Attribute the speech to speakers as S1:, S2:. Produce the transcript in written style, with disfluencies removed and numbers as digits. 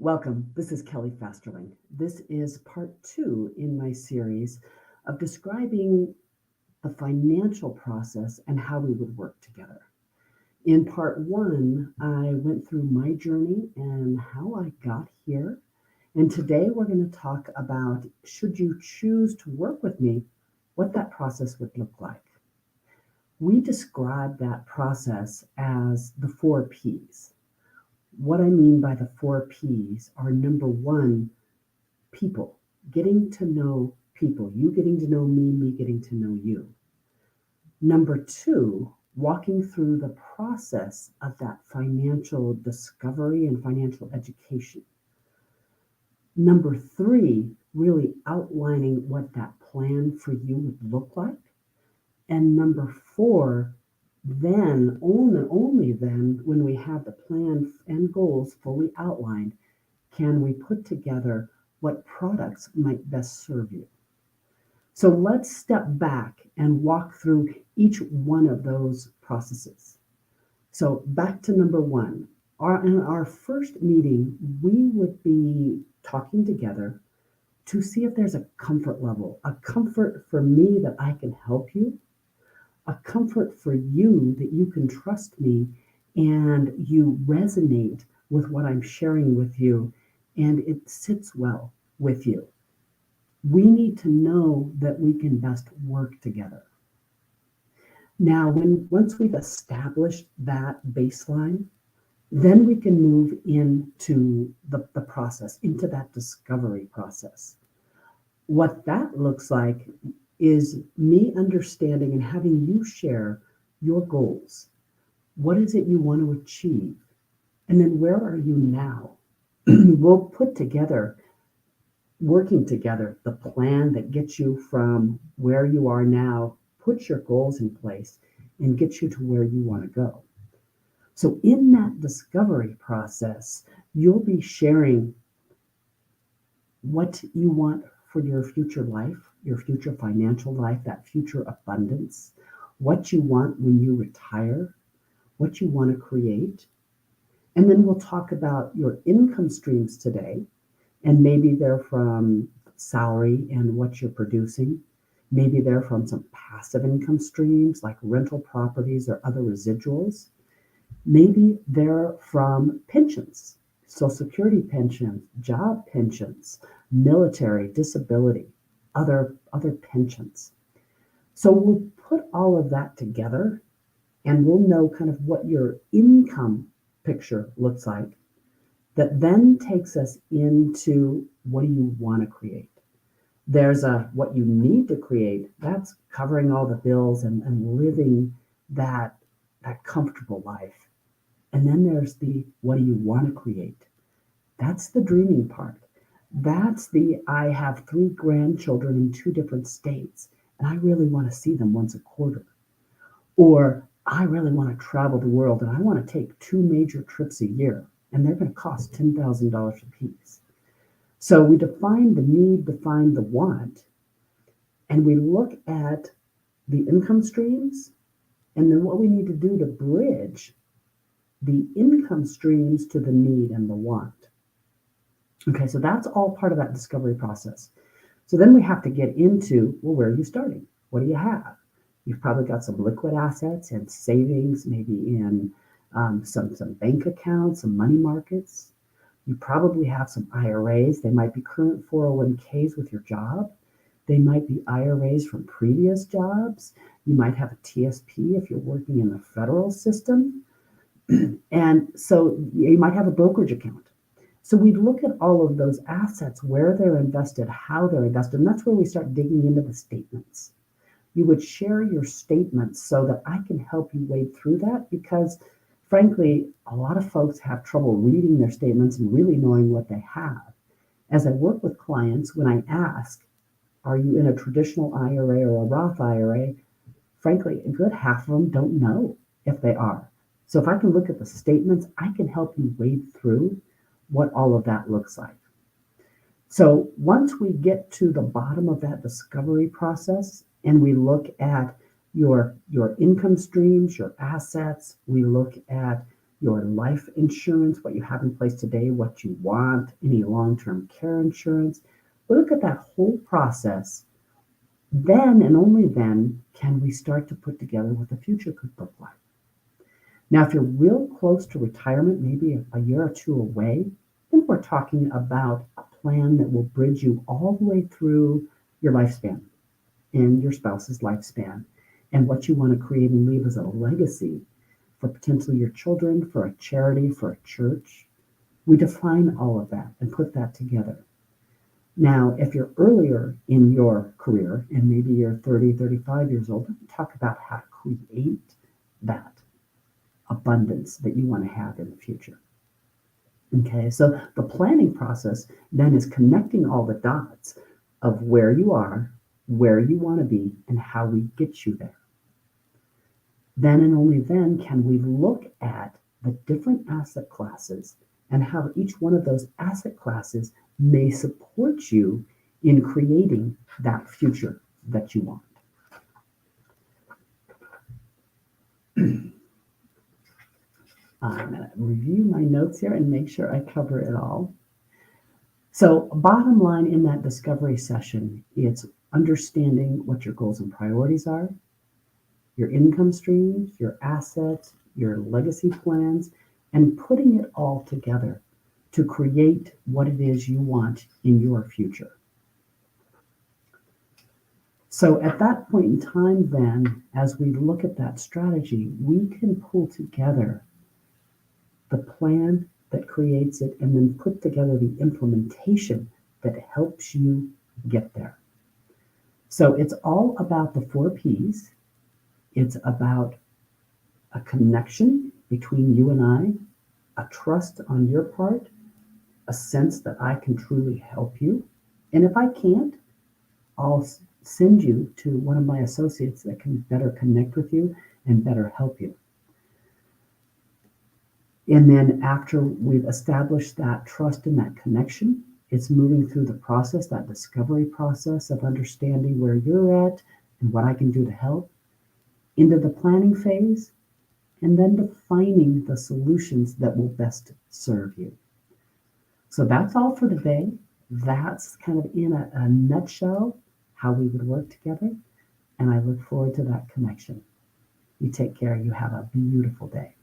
S1: Welcome. This is Kelly Fasterling. This is part two in my series of describing the financial process and how we would work together. In part one, I went through my journey and how I got here. And today we're going to talk about should you choose to work with me, what that process would look like. We describe that process as the four P's. What I mean by the four P's are number one, people, getting to know people, you getting to know me, me getting to know you. Number two, walking through the process of that financial discovery and financial education. Number three, really outlining what that plan for you would look like. And number four, then, only then, when we have the plan and goals fully outlined, can we put together what products might best serve you. So let's step back and walk through each one of those processes. So back to number one. In our first meeting, we would be talking together to see if there's a comfort level, a comfort for me that I can help you, a comfort for you that you can trust me and you resonate with what I'm sharing with you and it sits well with you. We need to know that we can best work together. Now, once we've established that baseline, then we can move into the process, into that discovery process. What that looks like is me understanding and having you share your goals. What is it you want to achieve? And then where are you now? We'll put together, working together, the plan that gets you from where you are now, put your goals in place, and get you to where you want to go. So in that discovery process, you'll be sharing what you want for your future life, your future financial life, that future abundance, what you want when you retire, what you want to create. And then we'll talk about your income streams today, and maybe they're from salary and what you're producing. Maybe they're from some passive income streams like rental properties or other residuals. Maybe they're from pensions, Social Security pensions, job pensions, military, disability, other pensions. So we'll put all of that together and we'll know kind of what your income picture looks like. That then takes us into what do you want to create? There's what you need to create. That's covering all the bills and living that comfortable life. And then there's the what do you want to create? That's the dreaming part. That's the I have 3 grandchildren in 2 different states, and I really want to see them once a quarter. Or I really want to travel the world and I want to take 2 major trips a year, and they're going to cost $10,000 a piece. So we define the need, define the want, and we look at the income streams and then what we need to do to bridge the income streams to the need and the want. Okay, so that's all part of that discovery process. So then we have to get into, well, where are you starting? What do you have? You've probably got some liquid assets and savings, maybe in some bank accounts, some money markets. You probably have some IRAs. They might be current 401ks with your job. They might be IRAs from previous jobs. You might have a TSP if you're working in the federal system. And so you might have a brokerage account. So we look at all of those assets, where they're invested, how they're invested, and that's where we start digging into the statements. You would share your statements so that I can help you wade through that because, frankly, a lot of folks have trouble reading their statements and really knowing what they have. As I work with clients, when I ask, are you in a traditional IRA or a Roth IRA? Frankly, a good half of them don't know if they are. So if I can look at the statements, I can help you wade through what all of that looks like. So once we get to the bottom of that discovery process and we look at your income streams, your assets, we look at your life insurance, what you have in place today, what you want, any long-term care insurance. We look at that whole process. Then and only then can we start to put together what the future could look like. Now, if you're real close to retirement, maybe a year or two away, then we're talking about a plan that will bridge you all the way through your lifespan and your spouse's lifespan and what you want to create and leave as a legacy for potentially your children, for a charity, for a church. We define all of that and put that together. Now, if you're earlier in your career and maybe you're 30, 35 years old, we talk about how to create that abundance that you want to have in the future. Okay, so the planning process then is connecting all the dots of where you are, where you want to be, and how we get you there. Then and only then can we look at the different asset classes and how each one of those asset classes may support you in creating that future that you want. I'm going to review my notes here and make sure I cover it all. So, bottom line in that discovery session, it's understanding what your goals and priorities are, your income streams, your assets, your legacy plans, and putting it all together to create what it is you want in your future. So at that point in time, then, as we look at that strategy, we can pull together the plan that creates it and then put together the implementation that helps you get there. So it's all about the 4 Ps. It's about a connection between you and I, a trust on your part, a sense that I can truly help you. And if I can't, I'll send you to one of my associates that can better connect with you and better help you. And then after we've established that trust and that connection, it's moving through the process, that discovery process of understanding where you're at and what I can do to help, into the planning phase, and then defining the solutions that will best serve you. So that's all for today. That's kind of in a nutshell how we would work together. And I look forward to that connection. You take care. You have a beautiful day.